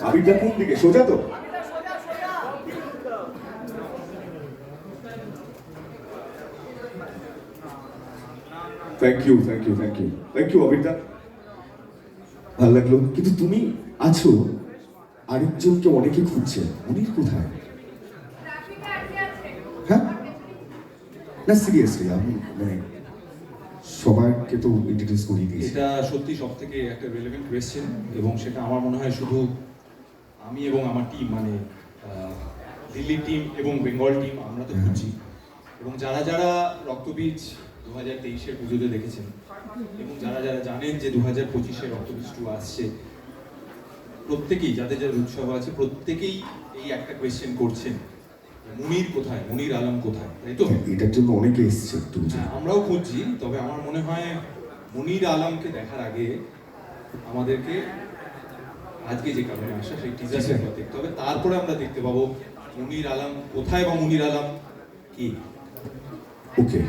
আবিরটা কোন দিকে, সোজা তো? Thank you thank you thank you thank you আবিরদা, ভালো লাগলো। কিন্তু তুমি আছো, আরেকজনকে অনেকে খুঁজছে, মনির কোথায়? হ্যাঁ না সিরিয়াসলি আমি মানে সবাইকে তো ইন্ট্রোডিউস করিয়ে দিয়েছি। এটা সত্যি সব থেকে একটা রেলেভেন্ট কোয়েশ্চেন, এবং সেটা আমার মনে হয় শুধু আমি এবং আমার টিম, মানে দিল্লি টিম এবং বেঙ্গল টিম, আমরা তো খুঁজছি। এবং যারা যারা রক্তবীজ 2023-এর পুজোতে দেখেছেন, এবং যারা যারা জানেন যে 2025-এ রক্তবীজ 2 আসছে, প্রত্যেকেই, যাদের যাদের উৎসব আছে, প্রত্যেকেই এই একটা কোয়েশ্চেন করছেন, মুনির কোথায়, মুনির আলম কোথায়, তাই তো? এটার জন্য অনেকে এসছে তুমি। হ্যাঁ, আমরাও খুঁজছি। তবে আমার মনে হয় মুনির আলমকে দেখার আগে আমাদেরকে আজকে যে কারণে আসা সেই টিজারটা দেখতে হবে, তারপরে আমরা দেখতে পাবো মুনির আলম কোথায় বা মুনির আলম কি। ওকে